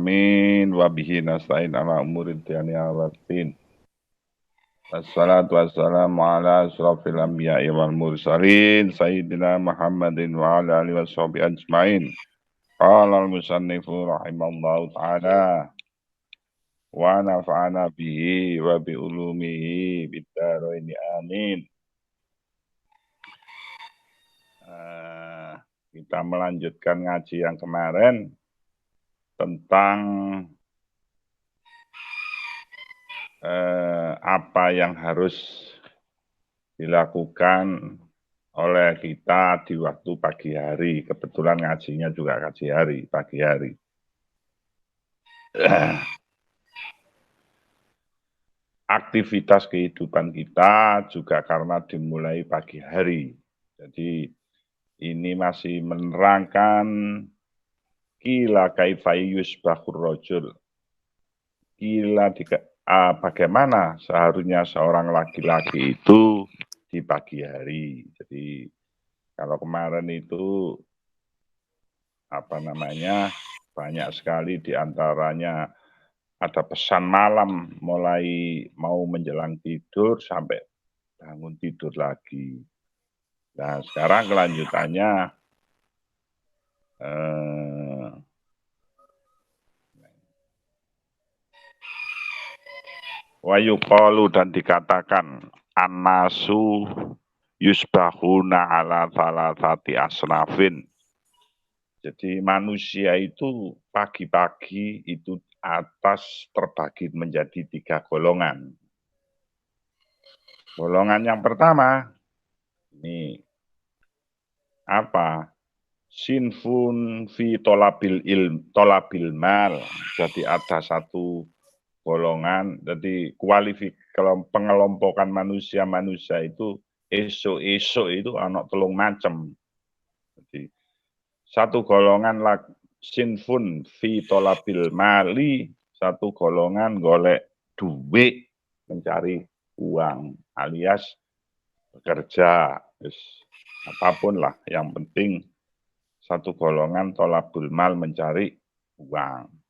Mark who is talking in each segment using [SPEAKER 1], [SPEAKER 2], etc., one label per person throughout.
[SPEAKER 1] alamin wa bihi nasta'in ala umuri dunya waddin. Wassalatu wassalamu ala asrofil anbiya'i wal mursalin sayyidina Muhammadin wa ala alihi washabihi ajmain. Qala al-musannifu rahimallahu ta'ala wa nafa'ana bihi wa bi ulumihi bid-dharain amin. Kita melanjutkan ngaji yang kemarin tentang apa yang harus dilakukan oleh kita di waktu pagi hari. Kebetulan ngajinya juga pagi hari. Aktivitas kehidupan kita juga karena dimulai pagi hari. Jadi ini masih menerangkan kila kaifai yusbahur rajul. Bagaimana seharusnya seorang laki-laki itu di pagi hari. Jadi kalau kemarin itu banyak sekali diantaranya ada pesan malam mulai mau menjelang tidur sampai bangun tidur lagi. Nah sekarang kelanjutannya wa yuqalu dan dikatakan annasu yusbahuna ala thalathati asnafin. Jadi manusia itu pagi-pagi itu atas terbagi menjadi 3 golongan. Golongan yang pertama ini apa? Sinfun fi tolabil mal. Jadi ada satu golongan, jadi pengelompokan manusia itu esok itu anak 3 macam. Jadi satu golongan sinfun fi tolabil mali, satu golongan golek duit, mencari uang alias bekerja, apapun lah, yang penting satu golongan tolabul mal mencari uang.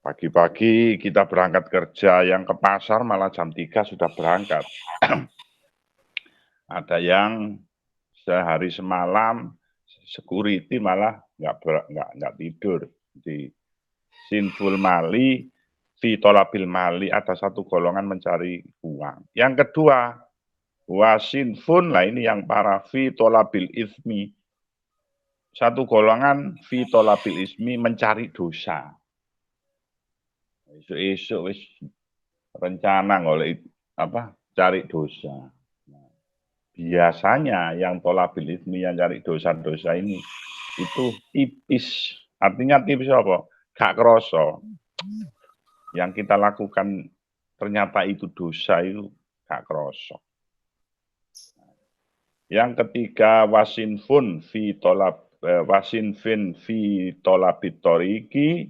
[SPEAKER 1] Pagi-pagi kita berangkat kerja, yang ke pasar malah jam 3 sudah berangkat. Ada yang sehari semalam security malah nggak tidur. Di sinful mali, fi tolabil mali, ada satu golongan mencari uang. Yang kedua, wasinfun, lah ini yang para fi tolabil ismi. Satu golongan fi tolabil ismi mencari dosa. Esok wis rencana ngoleh cari dosa. Biasanya yang tolabil ismi, yang cari dosa-dosa ini itu tipis. Artinya tipis apa? Gak kroso. Yang kita lakukan ternyata itu dosa, itu gak kroso. Yang ketiga wasinfun fi tolabit toriki,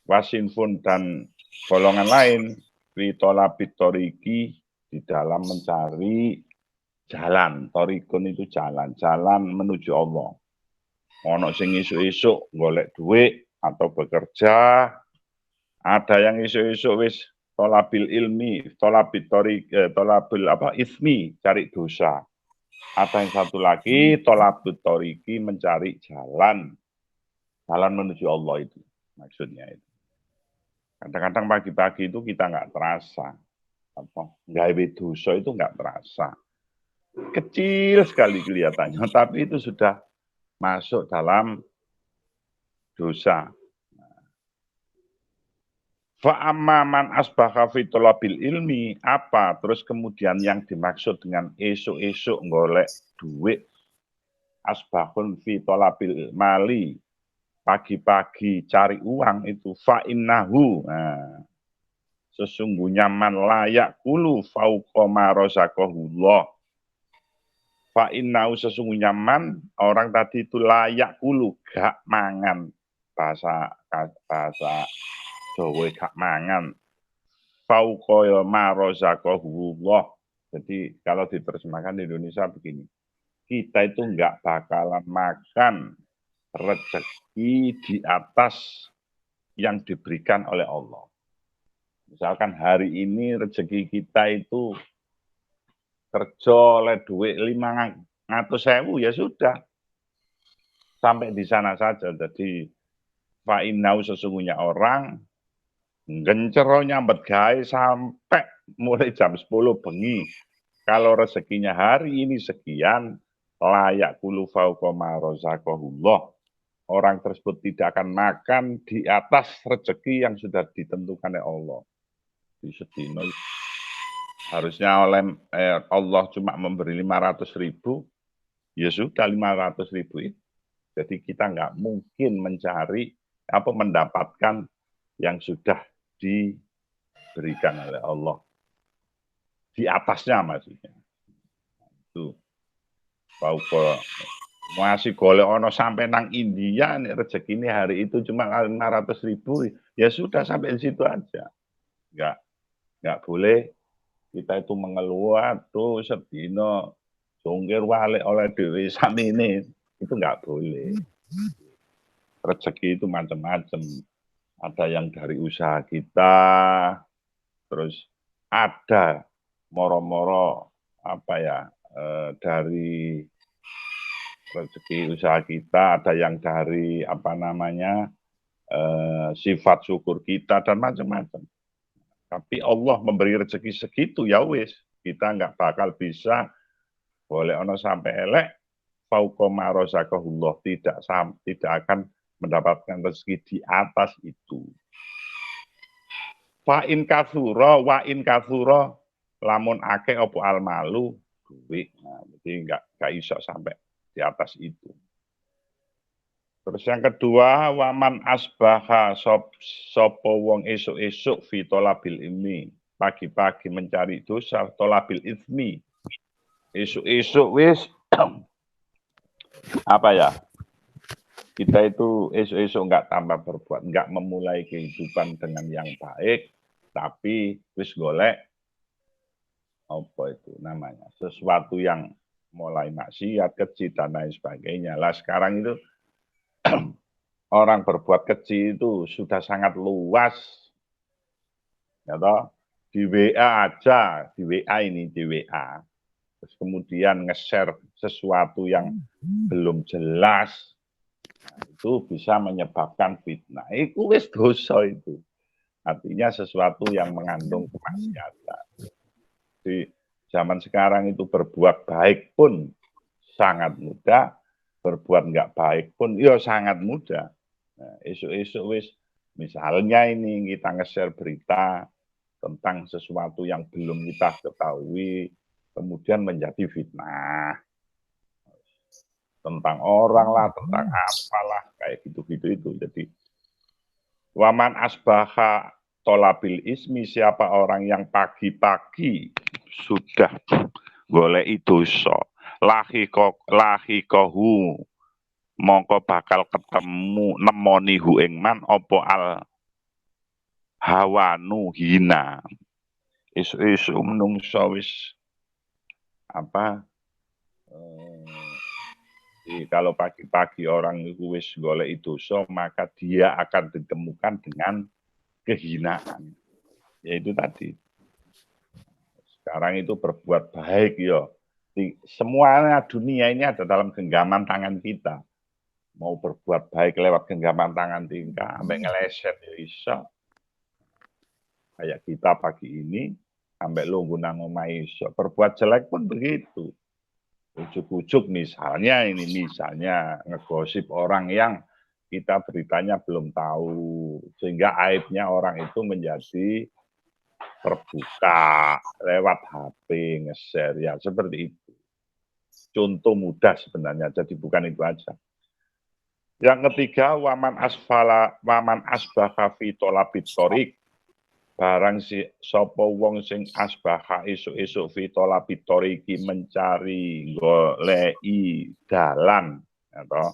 [SPEAKER 1] wasinfun dan golongan lain fi tolabit toriki, di dalam mencari jalan. Torikun itu jalan menuju Allah. Ono sing isuk-isuk golek duit atau bekerja, ada yang isuk-isuk wis tolabil ilmi, tolabil ismi, cari dosa. Ada yang satu lagi tolabut toriki, mencari jalan menuju Allah itu maksudnya itu. Kadang-kadang pagi-pagi itu kita nggak terasa, gawe dosa itu nggak terasa, kecil sekali kelihatannya, tapi itu sudah masuk dalam dosa. Fa'amma man asbaha fi tolabil ilmi, apa terus kemudian yang dimaksud dengan esok-esok golek duit, asbahun fi tolabil mali, pagi-pagi cari uang itu fa'innahu, sesungguhnya man layak kulu fauqoma rozakohullah. Fa'innahu sesungguhnya man, orang tadi itu layak kulu, gak mangan, bahasa Jawa gak mangan, fauqoma rozakohullah. Jadi kalau diterjemahkan di Indonesia begini, kita itu nggak bakalan makan rezeki di atas yang diberikan oleh Allah. Misalkan hari ini rezeki kita itu kerja oleh duit 500.000 ya sudah. Sampai di sana saja. Jadi fa'inau sesungguhnya orang gencero nyambet gawe sampai mulai jam 10 bengi. Kalau rezekinya hari ini sekian, layak kulu fauqa ma razaqahullah. Orang tersebut tidak akan makan di atas rezeki yang sudah ditentukan oleh Allah. Di sedino harusnya oleh Allah cuma memberi 500.000, ya sudah 500.000 itu. Jadi kita nggak mungkin mencari apa mendapatkan yang sudah diberikan oleh Allah. Di atasnya maksudnya. Itu. Pauko masih golek ono sampai nang India nih rezeki ini hari itu cuma 500.000, ya sudah sampai di situ aja. Nggak boleh kita itu mengeluh tuh sedino jongkir walik oleh dewi samine, itu nggak boleh. Rezeki itu macam-macam. Ada yang dari usaha kita, terus ada moro-moro apa ya dari rezeki usaha kita, ada yang dari apa namanya sifat syukur kita dan macam-macam. Tapi Allah memberi rezeki segitu ya wis, kita nggak bakal bisa boleh ono sampai elek fauqa ma razaqahullah, tidak akan mendapatkan rezeki di atas itu. Wa in katsura lamun akeh opo al malu duit. Nah, jadi nggak iso sampai di atas itu. Terus yang kedua, waman asbaha sopo wong esuk-esuk fi tolabil ilmi, pagi-pagi mencari dosa, tolabil ismi. Esuk-esuk wis apa ya? Kita itu esuk-esuk nggak tambah berbuat, nggak memulai kehidupan dengan yang baik, tapi wis golek apa itu namanya, sesuatu yang mulai maksiat, keji dan lain sebagainya. Lah sekarang itu orang berbuat keji itu sudah sangat luas, ya toh? Di WA aja, di WA, terus kemudian nge-share sesuatu yang belum jelas, nah, itu bisa menyebabkan fitnah. Itu wis dosa itu. Artinya sesuatu yang mengandung kemaksiatan. Di zaman sekarang itu berbuat baik pun sangat mudah, berbuat nggak baik pun ya sangat mudah. Nah, esok-esok wis misalnya ini kita nge-share berita tentang sesuatu yang belum kita ketahui, kemudian menjadi fitnah. Tentang orang lah, tentang apalah, kayak gitu-gitu itu. Jadi, waman asbaha tolabil ismi, siapa orang yang pagi-pagi sudah golek dosa, lahikohu mongko bakal ketemu nemoni hu ing man opo al hawanu hina. Isu-isu menungso wis apa kalau pagi-pagi orang itu wis golek dosa, maka dia akan ditemukan dengan kehinaan. Yaitu tadi. Sekarang itu berbuat baik ya. Semuanya dunia ini ada dalam genggaman tangan kita. Mau berbuat baik lewat genggaman tangan tingkah, sampai ngeleset ya iso. Kayak kita pagi ini, sampai lungguh nang omahe iso. Berbuat jelek pun begitu. Ujuk-ujuk misalnya ngegosip orang yang kita beritanya belum tahu, sehingga aibnya orang itu menjadi terbuka lewat HP, nge-share, ya seperti itu. Contoh mudah sebenarnya, jadi bukan itu aja. Yang ketiga, waman asbaha fi tolabit torik, barang si sapa wong sing asbaha esuk-esuk fi tolabit toriki, mencari goleki dalan, atau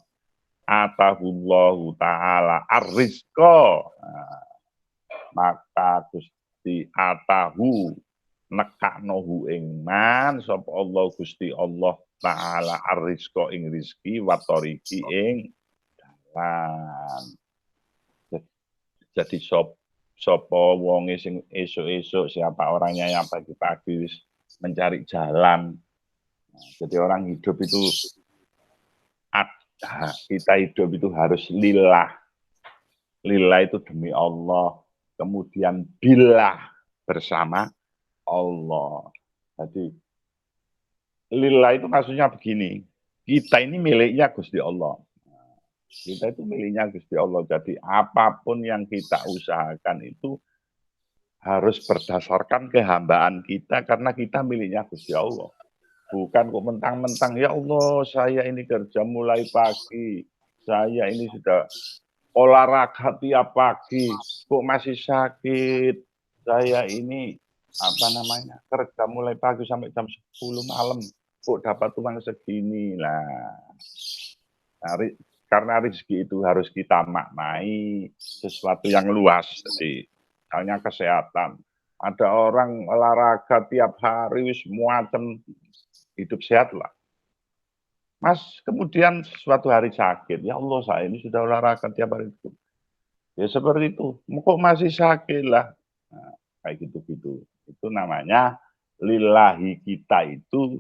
[SPEAKER 1] atahullahu ta'ala ar-rizqa, maka Gusti atahu nekaknohu ing man sapa Allah Gusti Allah Ta'ala ar-rizqa ing rizki wa toriki ing dalan. Jadi sopo wonge sing esuk-esuk, siapa orangnya yang pagi-pagi mencari jalan. Nah, jadi orang hidup itu kita hidup itu harus lillah. Lillah itu demi Allah. Kemudian billah bersama Allah. Jadi lillah itu maksudnya begini. Kita ini miliknya Gusti Allah. Kita itu miliknya Gusti Allah. Jadi apapun yang kita usahakan itu harus berdasarkan kehambaan kita karena kita miliknya Gusti Allah. Bukan kok mentang-mentang, ya Allah saya ini kerja mulai pagi, saya ini sudah olahraga tiap pagi, kok masih sakit, saya ini apa namanya kerja mulai pagi sampai jam 10 malam, kok dapat uang segini lah. Nah, karena rezeki itu harus kita maknai sesuatu yang luas, jadi misalnya kesehatan. Ada orang olahraga tiap hari, macam hidup sehat lah. Mas, kemudian suatu hari sakit. Ya Allah, saya ini sudah olahraga tiap hari itu. Ya seperti itu. Kok masih sakit lah. Nah, kayak gitu-gitu. Itu namanya lillahi kita itu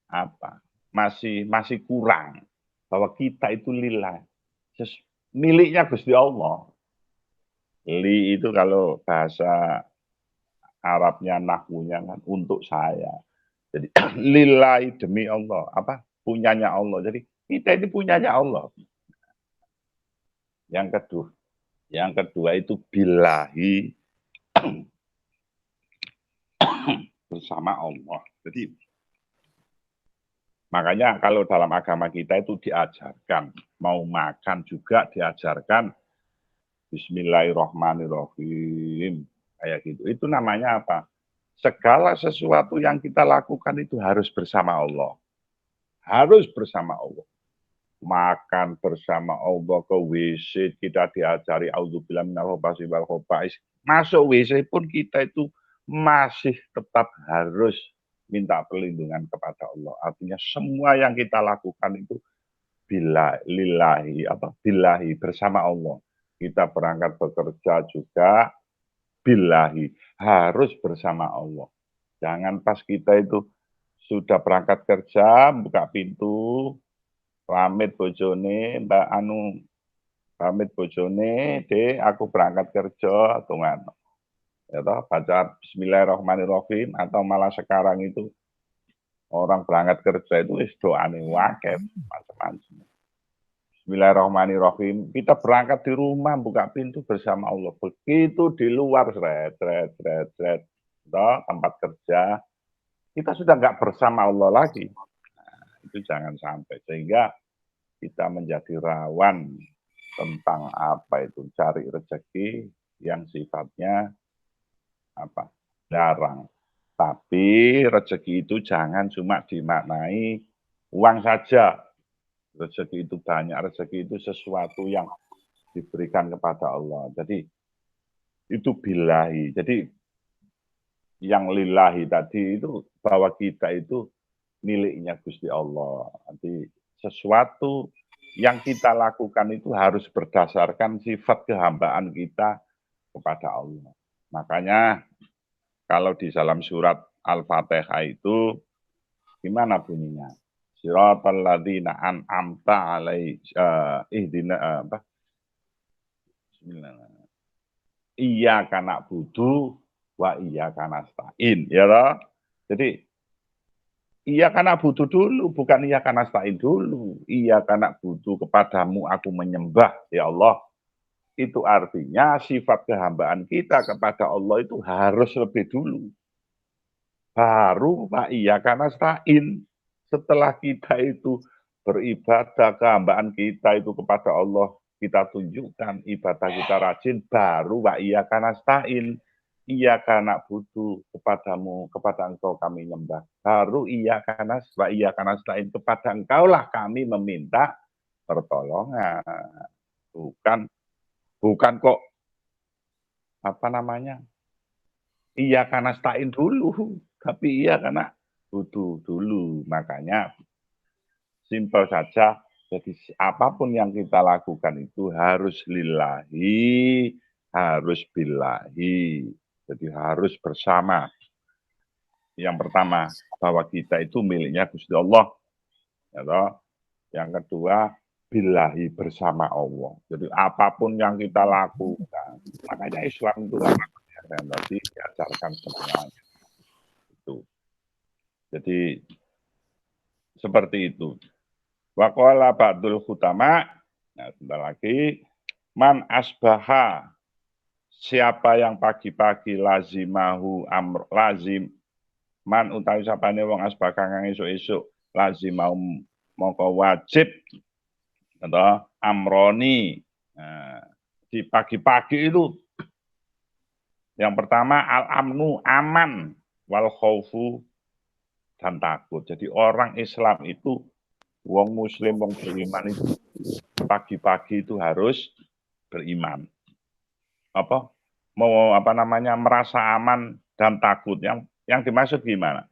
[SPEAKER 1] apa? Masih kurang. Bahwa kita itu lillah. Miliknya Gusti Allah. Li itu kalau bahasa Arabnya, nahwunya kan untuk saya. Jadi lillahi demi Allah, apa punyanya Allah. Jadi kita ini punyanya Allah. Yang kedua itu billahi bersama Allah. Jadi makanya kalau dalam agama kita itu diajarkan mau makan juga diajarkan Bismillahirrahmanirrahim kayak gitu. Itu namanya apa? Segala sesuatu yang kita lakukan itu harus bersama Allah. Harus bersama Allah. Makan bersama Allah, ke WC kita diajari auzubillah minal khaba'is wal khaba'is. Masuk WC pun kita itu masih tetap harus minta perlindungan kepada Allah. Artinya semua yang kita lakukan itu billahi bersama Allah. Kita berangkat bekerja juga billahi, harus bersama Allah. Jangan pas kita itu sudah berangkat kerja, buka pintu, pamit bojone, pamit bojone, aku berangkat kerja, atau nggak, ya toh, baca Bismillahirrahmanirrahim, atau malah sekarang itu orang berangkat kerja itu doane wakil, macam-macam. Bismillahirrahmanirrahim. Kita berangkat di rumah, buka pintu bersama Allah. Begitu di luar, tempat kerja, kita sudah nggak bersama Allah lagi. Nah, itu jangan sampai. Sehingga kita menjadi rawan tentang apa itu, cari rezeki yang sifatnya apa, jarang. Tapi rezeki itu jangan cuma dimaknai uang saja. Rezeki itu banyak, rezeki itu sesuatu yang diberikan kepada Allah. Jadi itu billahi. Jadi yang lillahi tadi itu bahwa kita itu miliknya Gusti Allah. Jadi sesuatu yang kita lakukan itu harus berdasarkan sifat kehambaan kita kepada Allah. Makanya kalau di dalam surat Al-Fatihah itu gimana bunyinya? Siratal ladzina an'amta alaihi ihdina apa? Bismillah. Iyyaka na'budu wa iyyaka nasta'in, ya toh? Jadi iyyaka na'budu dulu, bukan iyyaka nasta'in dulu. Iyyaka na'budu, kepadamu aku menyembah, ya Allah. Itu artinya sifat kehambaan kita kepada Allah itu harus lebih dulu. Baru wa iyyaka nasta'in. Setelah kita itu beribadah, kehambaan kita itu kepada Allah, kita tunjukkan ibadah kita rajin, baru wa iyyaka nasta'in. Iyyaka na'budu, kepadamu, kepada engkau kami nyembah. Baru iyyaka nasta'in, kepada engkaulah kami meminta pertolongan. Bukan kok apa namanya? Iyyaka nasta'in dulu, tapi iyyaka na'budu dulu. Makanya simpel saja, Jadi apapun yang kita lakukan itu harus lillahi, harus billahi. Jadi harus bersama. Yang pertama, bahwa kita itu miliknya Gusti Allah. Ya toh? Yang kedua, billahi, bersama Allah. Jadi apapun yang kita lakukan, makanya Islam itu kan yang tadi diajarkan semuanya. Itu. Jadi seperti itu. Wa qala ba'dul khutama, nah sebentar lagi, man asbaha, siapa yang pagi-pagi lazimahu amr, lazim, man utawi sapane wong asbah kang esuk-esuk lazimahu mongko wajib atau amroni. Nah, di pagi-pagi itu yang pertama al-amnu, aman, wal khaufu, dan takut. Jadi orang Islam itu, wong muslim, wong beriman itu pagi-pagi itu harus beriman. Apa? Mau merasa aman dan takut. Yang dimaksud gimana?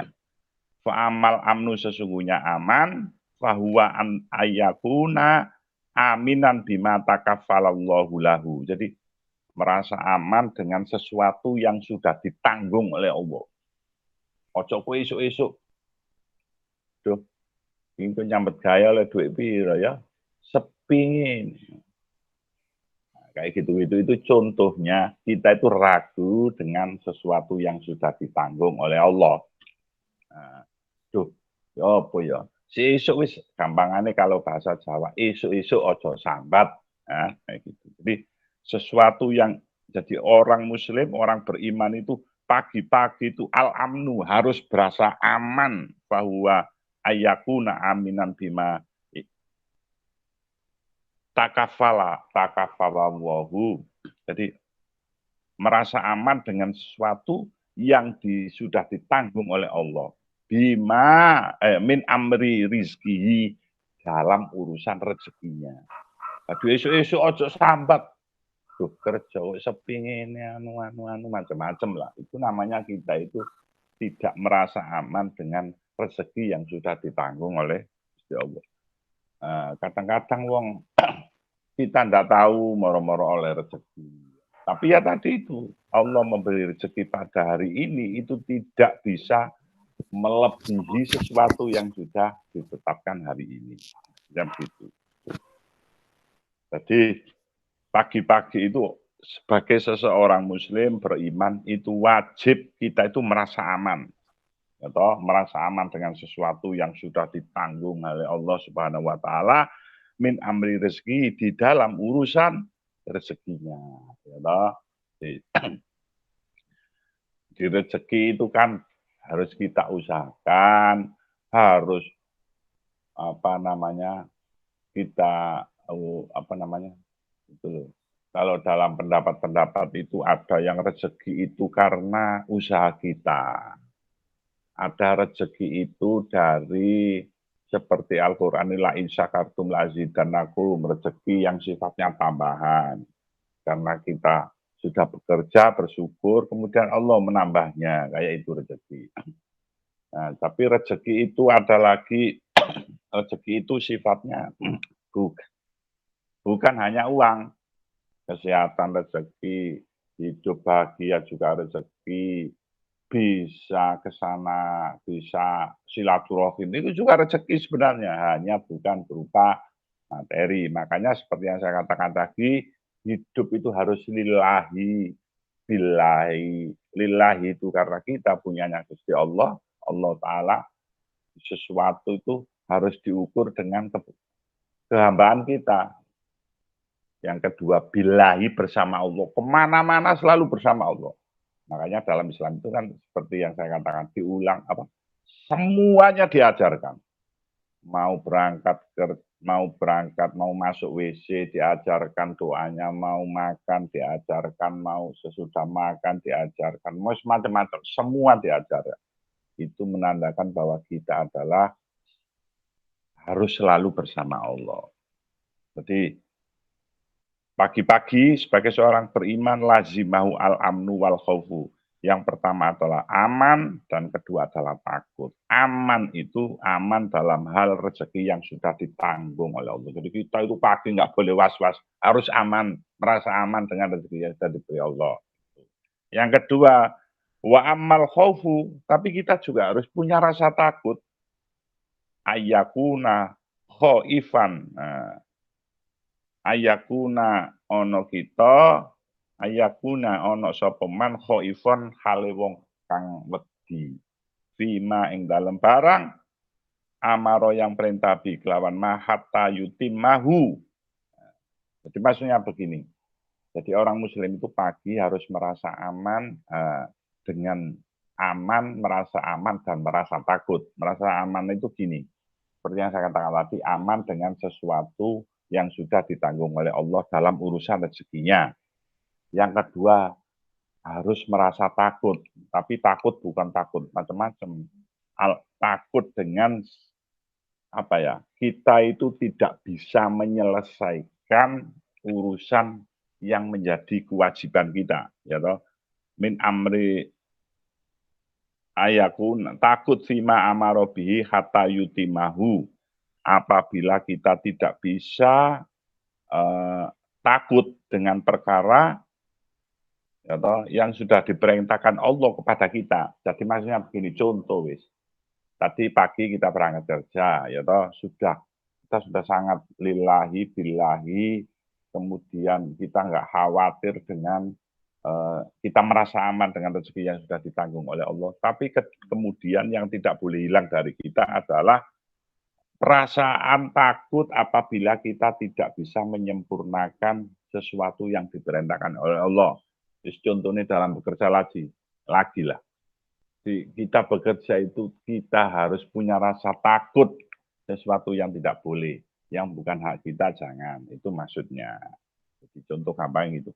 [SPEAKER 1] Fa'amal amnu, sesungguhnya aman, fahuwa an ayakuna aminan bima takaffalallahu lahu. Jadi merasa aman dengan sesuatu yang sudah ditanggung oleh Allah. Ojo kowe esuk-esuk, duh, ini nyambet gaya oleh duit piro ya, sepingin. Nah, kayak gitu-gitu itu contohnya kita itu ragu dengan sesuatu yang sudah ditanggung oleh Allah. Nah, duh, ya apa ya? Si esuk wis gampangane kalau bahasa Jawa, esuk-esuk ojo sambat. Nah, kayak gitu. Jadi sesuatu yang jadi orang muslim, orang beriman itu pagi-pagi itu al-amnu, harus berasa aman bahwa ayakuna aminan bima takaffalallahu. Jadi merasa aman dengan sesuatu yang sudah ditanggung oleh Allah. Bima min amri rizkihi, dalam urusan rezekinya. Aduh, esuk-esuk ojo sambat. Duh, kerja sepingin anu macam-macam lah. Itu namanya kita itu tidak merasa aman dengan rezeki yang sudah ditanggung oleh Gusti Allah. Kadang-kadang wong kita tidak tahu moro-moro oleh rezeki. Tapi ya tadi itu, Allah memberi rezeki pada hari ini itu tidak bisa melebihi sesuatu yang sudah ditetapkan hari ini. Yang gitu. Jadi pagi-pagi itu sebagai seseorang muslim beriman itu wajib kita itu merasa aman. Atau merasa aman dengan sesuatu yang sudah ditanggung oleh Allah Subhanahu wa taala min amri rezeki, di dalam urusan rezekinya. Ya toh? Di rezeki itu kan harus kita usahakan, harus kita itu loh. Kalau dalam pendapat-pendapat itu ada yang rezeki itu karena usaha kita. Ada rezeki itu dari seperti Al-Qur'an, la in syakartum lazidannakum, rezeki yang sifatnya tambahan. Karena kita sudah bekerja, bersyukur, kemudian Allah menambahnya, kayak itu rezeki. Nah, tapi rezeki itu ada lagi, rezeki itu sifatnya bukan hanya uang, kesehatan rezeki, hidup bahagia juga rezeki, bisa ke sana, bisa silaturahim, itu juga rezeki sebenarnya, hanya bukan berupa materi. Makanya seperti yang saya katakan tadi, hidup itu harus lillahi, billahi. Lillahi itu karena kita punyanya Gusti Allah, Allah Ta'ala, sesuatu itu harus diukur dengan kehambaan kita. Yang kedua, billahi, bersama Allah. Kemana-mana selalu bersama Allah. Makanya dalam Islam itu kan seperti yang saya katakan, diulang semuanya diajarkan. Mau berangkat, mau masuk WC diajarkan doanya, mau makan diajarkan, mau sesudah makan diajarkan, mau semacam-macam, semua diajarkan. Itu menandakan bahwa kita adalah harus selalu bersama Allah. Jadi pagi-pagi sebagai seorang beriman lazimahu al-amnu wal khaufu. Yang pertama adalah aman dan kedua adalah takut. Aman itu aman dalam hal rezeki yang sudah ditanggung oleh Allah. Jadi kita itu pagi nggak boleh was-was, harus aman, merasa aman dengan rezeki yang sudah diberi Allah. Yang kedua, wa amal khaufu, tapi kita juga harus punya rasa takut. Ayakuna khaifan. Nah, ayakuna ono kita, ayakuna ono sapa man khaifan hale wong kang wedi. Fima ing dalem barang amaro yang perintah bi kelawan mahatta yutimahu. Jadi maksudnya begini. Jadi orang muslim itu pagi harus merasa aman dengan aman, merasa aman dan merasa takut. Merasa aman itu gini. Seperti yang saya katakan tadi, aman dengan sesuatu yang sudah ditanggung oleh Allah dalam urusan rezekinya. Yang kedua, harus merasa takut. Tapi takut bukan takut macam-macam. Takut dengan apa ya? Kita itu tidak bisa menyelesaikan urusan yang menjadi kewajiban kita, ya toh. Min amri ayakun takut fima amarobihi hatta yutimahu. Apabila kita tidak bisa takut dengan perkara ya toh, yang sudah diperintahkan Allah kepada kita. Jadi maksudnya begini, contoh wis. Tadi pagi kita berangkat kerja, ya toh kita sudah sangat lillahi billahi, kemudian kita nggak khawatir dengan kita merasa aman dengan rezeki yang sudah ditanggung oleh Allah. Tapi kemudian yang tidak boleh hilang dari kita adalah perasaan takut apabila kita tidak bisa menyempurnakan sesuatu yang diperintahkan oleh Allah. Jadi contohnya dalam bekerja lagi lah. Kita bekerja itu kita harus punya rasa takut sesuatu yang tidak boleh, yang bukan hak kita jangan. Itu maksudnya. Jadi contoh gampang itu.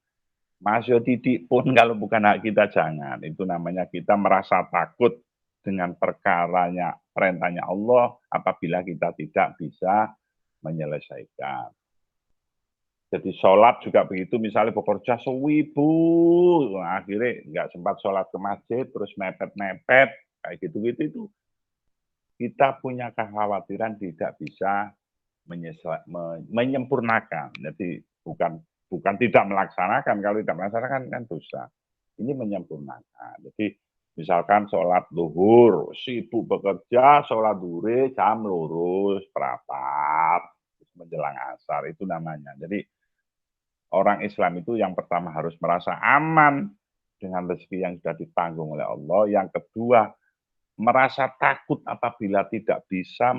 [SPEAKER 1] Masuk titik pun kalau bukan hak kita jangan. Itu namanya kita merasa takut dengan perintahnya Allah apabila kita tidak bisa menyelesaikan. Jadi sholat juga begitu, misalnya bekerja sewibu, akhirnya nggak sempat sholat ke masjid, terus mepet-mepet, kayak gitu-gitu itu. Kita punya kekhawatiran tidak bisa menyempurnakan. Jadi bukan tidak melaksanakan, kalau tidak melaksanakan kan dosa. Ini menyempurnakan. Jadi misalkan sholat duhur, sibuk bekerja, sholat duhur jam lurus, perapat, menjelang asar, itu namanya. Jadi orang Islam itu yang pertama harus merasa aman dengan rezeki yang sudah ditanggung oleh Allah. Yang kedua, merasa takut apabila tidak bisa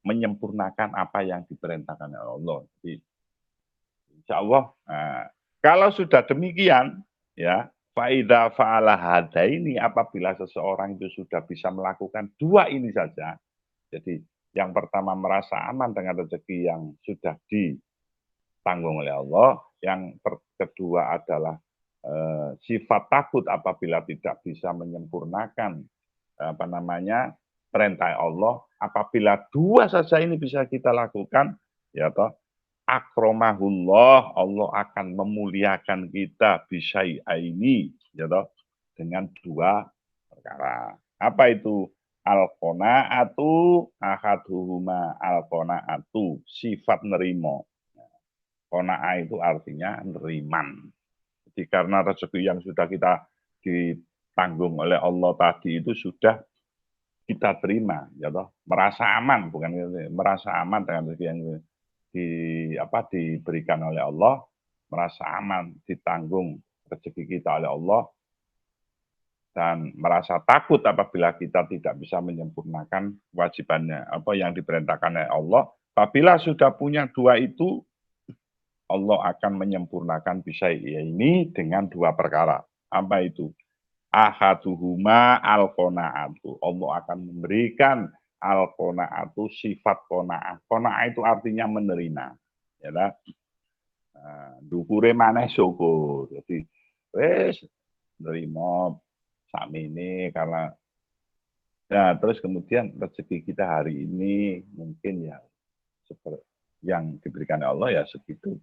[SPEAKER 1] menyempurnakan apa yang diperintahkan oleh Allah. Jadi, insya Allah, kalau sudah demikian, ya, faida fa'ala hadaini, apabila seseorang itu sudah bisa melakukan dua ini saja. Jadi yang pertama merasa aman dengan rezeki yang sudah ditanggung oleh Allah. Yang kedua adalah sifat takut apabila tidak bisa menyempurnakan perintah Allah. Apabila dua saja ini bisa kita lakukan, ya toh, akromahullah, Allah akan memuliakan kita bisyai'aini, ya toh, dengan dua perkara. Apa itu? Al-qanaatu ahaduhuma, al-qanaatu sifat nerimo. Qanaah itu artinya neriman. Jadi karena rezeki yang sudah kita ditanggung oleh Allah tadi itu sudah kita terima, ya toh, merasa aman, bukan merasa aman dengan rezeki yang diberikan oleh Allah, merasa aman ditanggung rezeki kita oleh Allah, dan merasa takut apabila kita tidak bisa menyempurnakan kewajibannya apa yang diperintahkan oleh Allah. Apabila sudah punya dua itu, Allah akan menyempurnakan bisa ini dengan dua perkara. Apa itu? Ahaduhuma al-qanaatu. Allah akan memberikan al-qanaatu sifat qanaah. Qanaah itu artinya menerima. Ya lah. Dukure maneh syukur. Jadi wis nerima sakmene karena ya, terus kemudian rezeki kita hari ini mungkin ya seperti yang diberikan Allah ya segitu.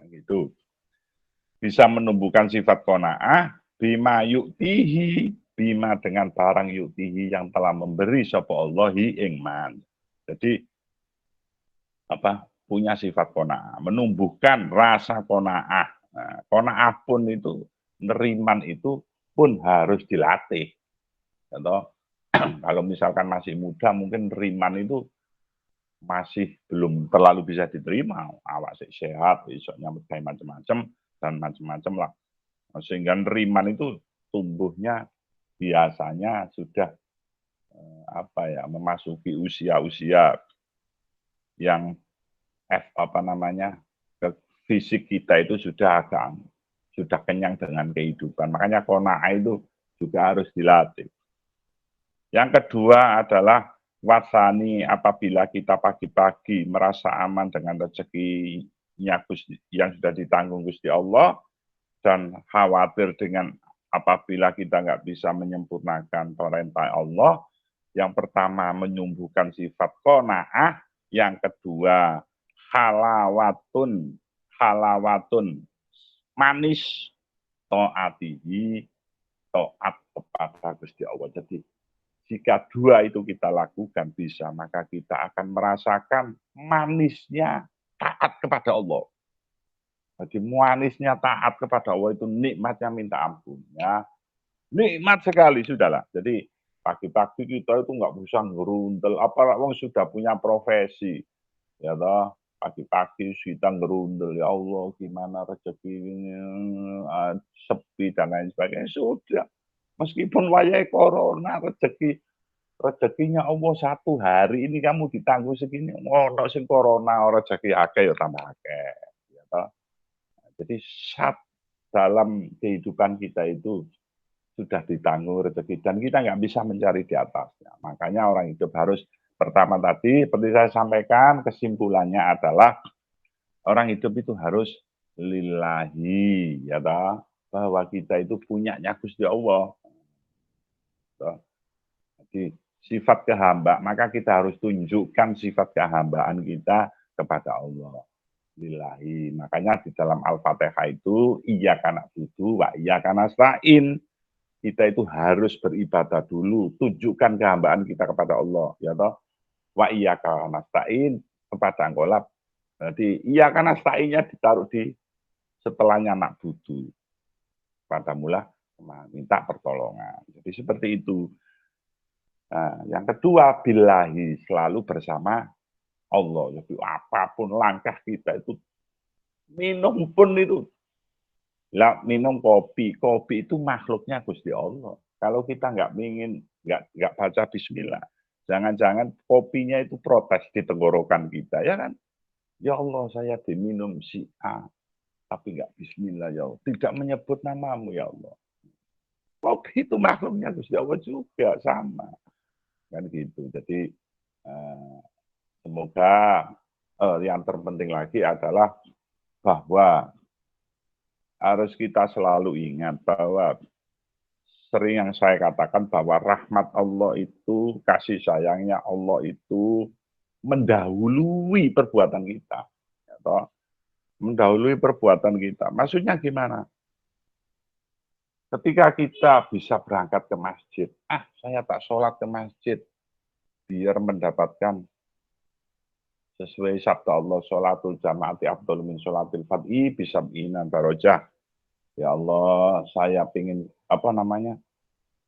[SPEAKER 1] Gitu. Bisa menumbuhkan sifat qanaah, bima yu'tihi, bima dengan barang yu'tihi yang telah memberi sapa Allahi ing man. Jadi apa? Punya sifat qanaah, menumbuhkan rasa qanaah. Nah, qanaah pun itu neriman itu pun harus dilatih. Contoh, kalau misalkan masih muda mungkin neriman itu masih belum terlalu bisa diterima. Awak sehat, besoknya macam-macam dan macam-macam lah. Sehingga neriman itu tumbuhnya biasanya sudah apa ya, memasuki usia-usia yang apa namanya, fisik kita itu sudah kenyang dengan kehidupan. Makanya qanaah itu juga harus dilatih. Yang kedua adalah wasani, apabila kita pagi-pagi merasa aman dengan rezekinya yang sudah ditanggung Gusti Allah, dan khawatir dengan apabila kita nggak bisa menyempurnakan perintah Allah. Yang pertama menyembuhkan sifat qanaah, yang kedua halawatun manis taatihi, taat kepada Gusti Allah. Jadi jika dua itu kita lakukan bisa, maka kita akan merasakan manisnya taat kepada Allah. Jadi manisnya taat kepada Allah itu nikmatnya minta ampun ya. Nikmat sekali sudahlah. Jadi pagi-pagi kita itu nggak bisa ngerundel, apalagi wong sudah punya profesi. Ya toh, pagi-pagi kita ngerundel, ya Allah gimana rezekinya, sepi dan lain sebagainya. Sudah. Meskipun wayai corona, rezekinya Allah 1 hari ini kamu ditangguh segini, ono sing corona rezeki akeh ya tambah akeh. Ya toh. Jadi dalam kehidupan kita itu sudah ditanggung rezeki dan kita nggak bisa mencari di atasnya. Makanya orang hidup harus pertama tadi, seperti saya sampaikan, kesimpulannya adalah orang hidup itu harus lillahi, ya toh, bahwa kita itu punyanya Gusti Allah. Toh. Jadi sifat kehamba, maka kita harus tunjukkan sifat kehambaan kita kepada Allah. Lillahi. Makanya di dalam Al-Fatihah itu iyyaka na'budu wa iyyaka nasta'in. Kita itu harus beribadah dulu, tunjukkan kehambaan kita kepada Allah, ya toh. Wa iyyaka nasta'in, kepada Engkau lah. Jadi iyyaka nasta'innya ditaruh di setelahnya na'budu. Pada mula minta pertolongan. Jadi seperti itu. Nah, yang kedua, billahi, selalu bersama Allah. Jadi apapun langkah kita itu, minum pun itu, minum kopi itu makhluknya Gusti Allah. Kalau kita nggak baca Bismillah, jangan-jangan kopinya itu protes di tenggorokan kita, ya kan? Ya Allah, saya diminum si A, tapi nggak Bismillah ya Allah. Tidak menyebut namamu ya Allah. Kopi itu makhluknya Gusti Allah juga sama, kan gitu. Jadi semoga yang terpenting lagi adalah bahwa harus kita selalu ingat bahwa sering yang saya katakan bahwa rahmat Allah itu, kasih sayangnya Allah itu mendahului perbuatan kita. Atau mendahului perbuatan kita. Maksudnya gimana? Ketika kita bisa berangkat ke masjid, saya tak sholat ke masjid, biar mendapatkan sesuai sabda Allah, sholatul jamaati afdhalu min sholatil fad'i bisab'ina darajah. Ya Allah, saya ingin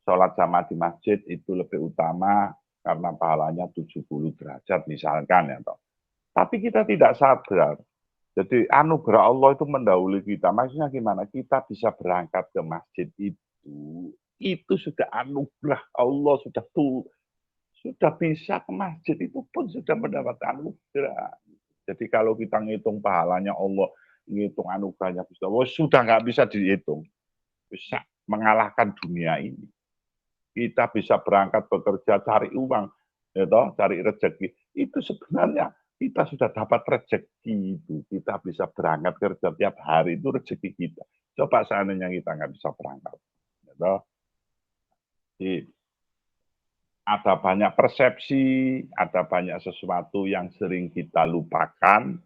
[SPEAKER 1] sholat jamaah di masjid itu lebih utama karena pahalanya 70 derajat misalkan ya toh. Tapi kita tidak sadar. Jadi anugerah Allah itu mendahului kita. Maksudnya gimana? Kita bisa berangkat ke masjid itu sudah anugerah Allah, sudah bisa ke masjid itu pun sudah mendapat anugerah. Jadi kalau kita ngitung pahalanya Allah, ngitung anugerahnya Allah, sudah nggak bisa dihitung. Bisa mengalahkan dunia ini. Kita bisa berangkat bekerja, cari uang, cari rezeki. Itu sebenarnya kita sudah dapat rezeki itu. Kita bisa berangkat kerja tiap hari, itu rezeki kita. Coba seandainya kita nggak bisa berangkat. Jadi, ada banyak persepsi, ada banyak sesuatu yang sering kita lupakan,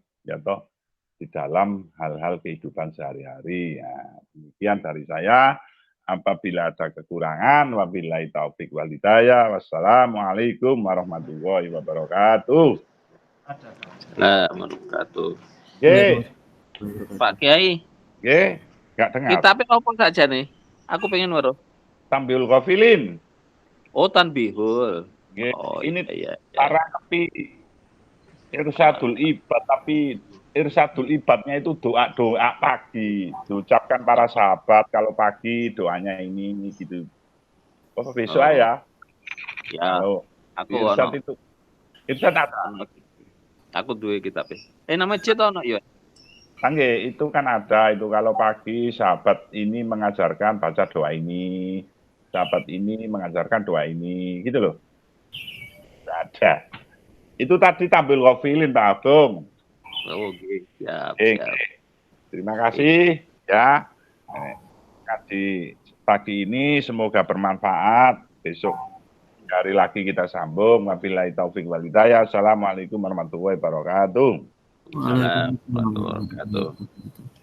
[SPEAKER 1] di dalam hal-hal kehidupan sehari-hari. Ya, demikian dari saya. Apabila ada kekurangan, wabillahi taufik wal hidayah. Wassalamualaikum warahmatullahi wabarakatuh.
[SPEAKER 2] Wabarakatuh.
[SPEAKER 1] Nggih.
[SPEAKER 2] Pak Kiai.
[SPEAKER 1] Nggih, gak dengar.
[SPEAKER 2] Kitabnya apa saja nih? Aku pengen weruh.
[SPEAKER 1] Tambiul Ghafilin.
[SPEAKER 2] Oh, Tanbihul.
[SPEAKER 1] Nggih,
[SPEAKER 2] Oh,
[SPEAKER 1] ini
[SPEAKER 2] iya.
[SPEAKER 1] para tapi Irsadul Ibad, tapi Irsadul Ibadnya itu doa-doa pagi. Diucapkan para sahabat kalau pagi doanya ini gitu. Oh, besok ya.
[SPEAKER 2] Ya.
[SPEAKER 1] Kalau
[SPEAKER 2] Aku
[SPEAKER 1] Irsad itu Irsad ada.
[SPEAKER 2] Aku duwe kitabnya. Nama Cit ono ya?
[SPEAKER 1] Nggih, itu kan ada itu kalau pagi sahabat ini mengajarkan baca doa ini, sahabat ini mengajarkan doa ini, gitu loh. Ada. Itu tadi Tambiul Ghafilin Pak Agung.
[SPEAKER 2] Oke, siap.
[SPEAKER 1] Terima kasih ya. Kaji pagi ini semoga bermanfaat. Besok hari lagi kita sambung. Wabillahi taufik wal hidayah. Assalamualaikum warahmatullahi wabarakatuh.
[SPEAKER 2] Waalaikumsalam warahmatullahi wabarakatuh.